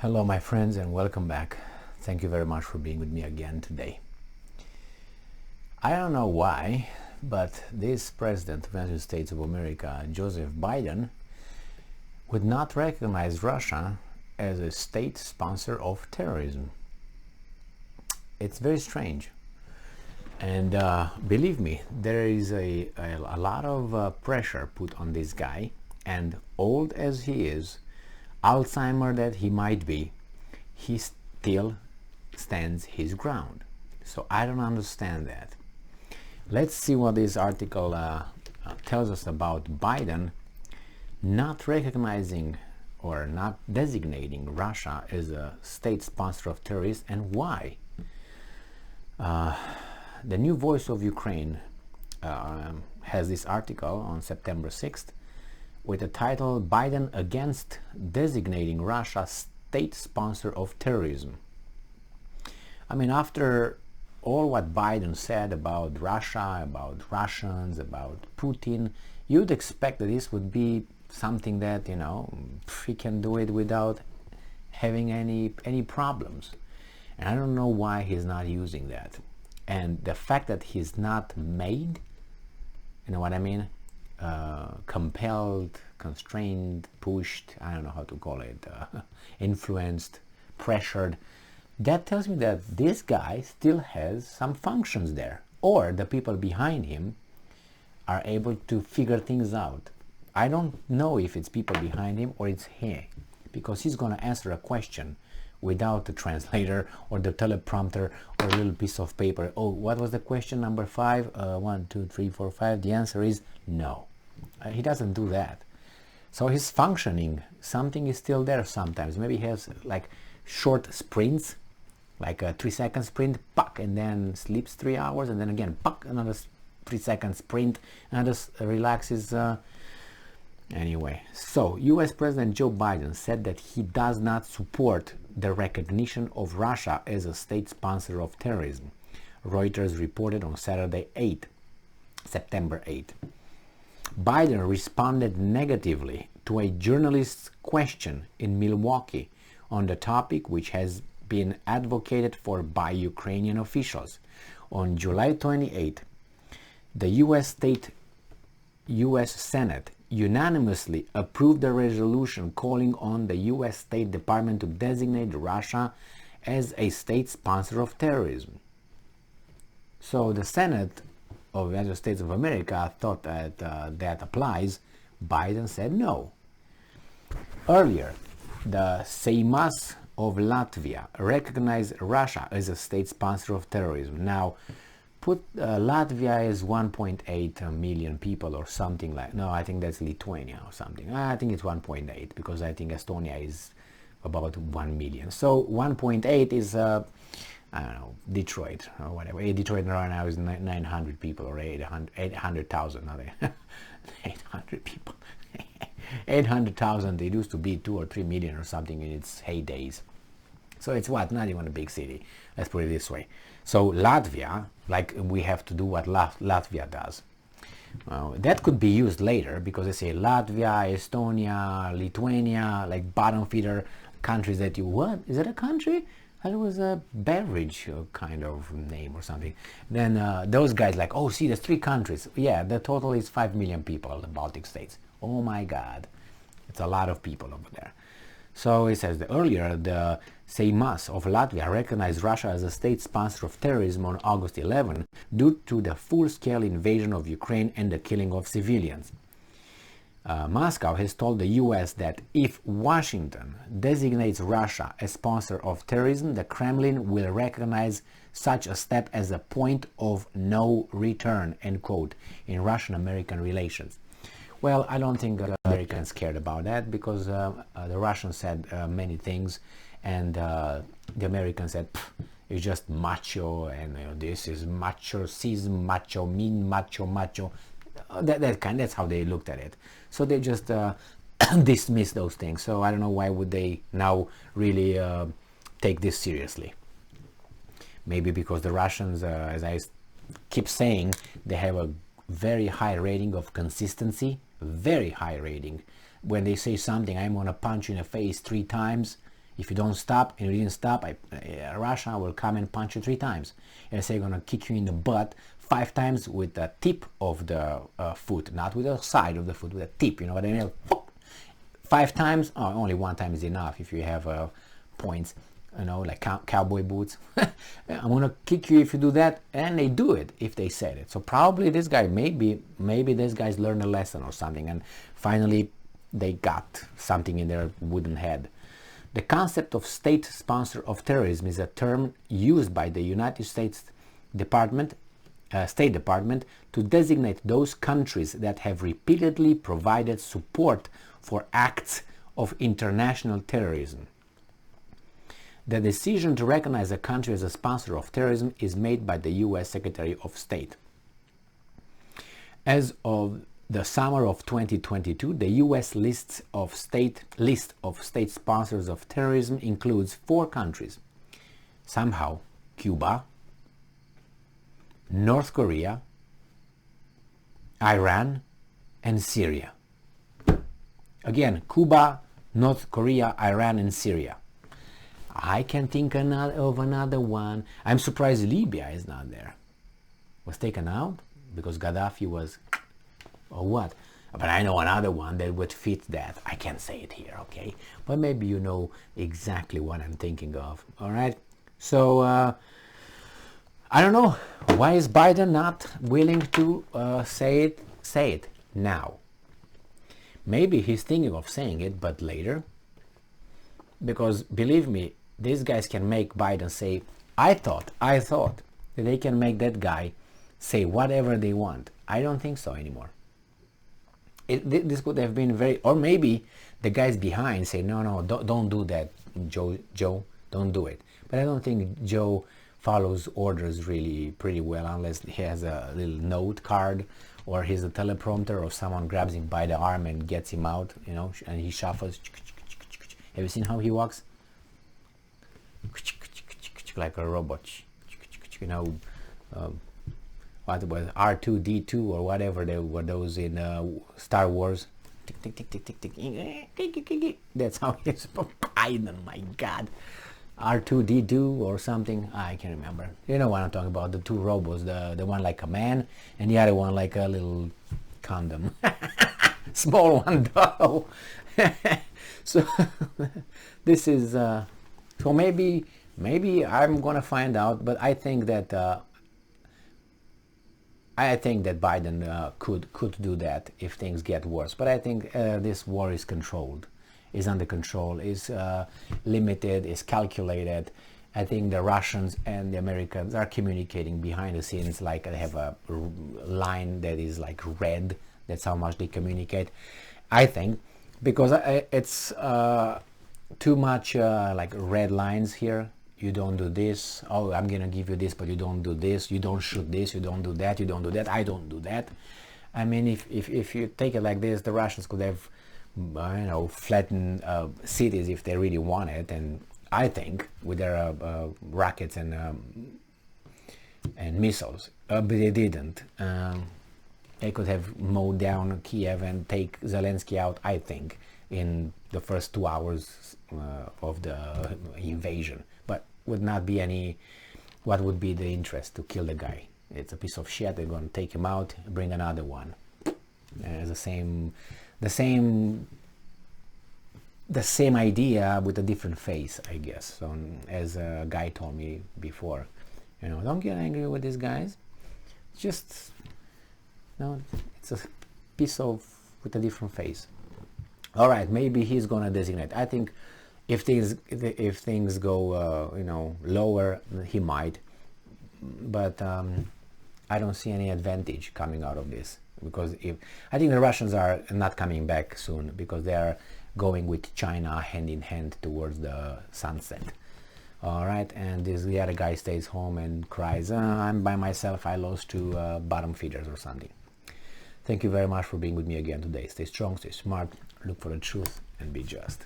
Hello my friends and welcome back. Thank you very much for being with me again today. I don't know why, but this President of the United States of America, Joseph Biden, would not recognize Russia as a state sponsor of terrorism. It's very strange. And believe me, there is a lot of pressure put on this guy, and old as he is, Alzheimer that he might be, he still stands his ground. So I don't understand that. Let's see what this article tells us about Biden not recognizing or not designating Russia as a state sponsor of terrorists and why. The New Voice of Ukraine has this article on September 6th with the title Biden against designating Russia state sponsor of terrorism. I mean, after all what Biden said about Russia, about Russians, about Putin, you'd expect that this would be something that, you know, he can do it without having any problems. And I don't know why he's not using that. And the fact that he's not made, you know what I mean? Compelled, constrained, pushed, I don't know how to call it, influenced, pressured, that tells me that this guy still has some functions there, or the people behind him are able to figure things out. I don't know if it's people behind him or it's he, because he's going to answer a question without the translator or the teleprompter or a little piece of paper. Oh, what was the question number 5? 1, 2, 3, 4, 5. The answer is no. He doesn't do that. So he's functioning. Something is still there sometimes. Maybe he has like short sprints, like a 3-second sprint, puck, and then sleeps 3 hours, and then again, puck, another 3-second sprint, and just relaxes. Anyway, so US President Joe Biden said that he does not support the recognition of Russia as a state sponsor of terrorism. Reuters reported on Saturday, September 8. Biden responded negatively to a journalist's question in Milwaukee on the topic, which has been advocated for by Ukrainian officials. On July 28, the U.S. Senate unanimously approved a resolution calling on the U.S. State Department to designate Russia as a state sponsor of terrorism. So the Senate of the United States of America thought that that applies. Biden said no. Earlier, the Seimas of Latvia recognized Russia as a state sponsor of terrorism. Now, Latvia is 1.8 million people or something like. No, I think that's Lithuania or something. I think it's 1.8 because I think Estonia is about 1 million. So 1.8 is I don't know, Detroit or whatever. Detroit right now is 900 people or 800,000. 800 people. 800,000. It used to be 2 or 3 million or something in its heydays. So it's what? Not even a big city. Let's put it this way. So Latvia, like we have to do what Latvia does. That could be used later because they say Latvia, Estonia, Lithuania, like bottom feeder countries that you, what? Is it a country? I thought it was a beverage kind of name or something. Then those guys like, oh, see, there's 3 countries. Yeah, the total is 5 million people in the Baltic states. Oh my God, it's a lot of people over there. So it says that earlier, the Seimas of Latvia recognized Russia as a state sponsor of terrorism on August 11 due to the full-scale invasion of Ukraine and the killing of civilians. Moscow has told the US that if Washington designates Russia as sponsor of terrorism, the Kremlin will recognize such a step as a point of no return, end quote, in Russian-American relations. Well, I don't think the Americans cared about that because the Russians said many things, and the Americans said it's just macho, and this is macho-cism, macho, mean, macho. That's how they looked at it. So they just dismiss those things. So I don't know why would they now really take this seriously. Maybe because the Russians, as I keep saying, they have a very high rating of consistency, very high rating. When they say something, I'm gonna punch you in the face 3 times, If you don't stop and you didn't stop, Russia will come and punch you 3 times. And they're going to kick you in the butt 5 times with the tip of the foot, not with the side of the foot, with the tip, you know what I mean? 5 times, oh, only 1 time is enough if you have points, you know, like cowboy boots. I'm gonna kick you if you do that, and they do it if they said it. So probably this guy, maybe this guy's learned a lesson or something, and finally they got something in their wooden head. The concept of state sponsor of terrorism is a term used by the United States State Department to designate those countries that have repeatedly provided support for acts of international terrorism. The decision to recognize a country as a sponsor of terrorism is made by the U.S. Secretary of State. As of the summer of 2022, the U.S. list of state sponsors of terrorism includes 4 countries. Somehow, Cuba, North Korea, Iran, and Syria. Again, Cuba, North Korea, Iran, and Syria. I can think of another one. I'm surprised Libya is not there. Was taken out because Gaddafi was, or what? But I know another one that would fit that. I can't say it here, okay? But maybe you know exactly what I'm thinking of, all right? So, I don't know. Why is Biden not willing to say it now? Maybe he's thinking of saying it, but later. Because believe me, these guys can make Biden say, I thought that they can make that guy say whatever they want. I don't think so anymore. This could have been very, or maybe the guys behind say, no, don't do that, Joe, don't do it. But I don't think Joe follows orders really pretty well unless he has a little note card or he's a teleprompter or someone grabs him by the arm and gets him out, you know, and he shuffles. Have you seen how he walks? Like a robot, you know, what was R2D2 or whatever they were, those in Star Wars. Tick, tick, tick, tick, tick, tick. That's how he's Biden, my God. R2D2 or something, I can't remember. You know what I'm talking about, the 2 robots, the one like a man and the other one like a little condom. Small one though. So this is so maybe I'm gonna find out, but I think that Biden could do that if things get worse. But I think this war is controlled, is under control, is limited, is calculated. I think the Russians and the Americans are communicating behind the scenes, like they have a line that is like red. That's how much they communicate. I think because it's too much like red lines here. You don't do this. Oh, I'm gonna give you this, but you don't do this. You don't shoot this. You don't do that. You don't do that. I don't do that. I mean, if you take it like this, the Russians could have, you know, flattened cities if they really wanted. And I think with their rockets and missiles, but they didn't. They could have mowed down Kiev and take Zelensky out, I think, in the first 2 hours of the invasion. But would not be any, what would be the interest to kill the guy? It's a piece of shit. They're going to take him out, bring another one. The same idea with a different face, I guess. So, as a guy told me before, you know, don't get angry with these guys. Just, no, it's a piece of with a different face. All right, maybe he's gonna designate. I think if things go you know, lower, he might. But I don't see any advantage coming out of this, because I think the Russians are not coming back soon because they are going with China hand in hand towards the sunset. All right, and the other guy stays home and cries, I'm by myself, I lost 2 bottom feeders or something. Thank you very much for being with me again today. Stay strong, stay smart, look for the truth, and be just.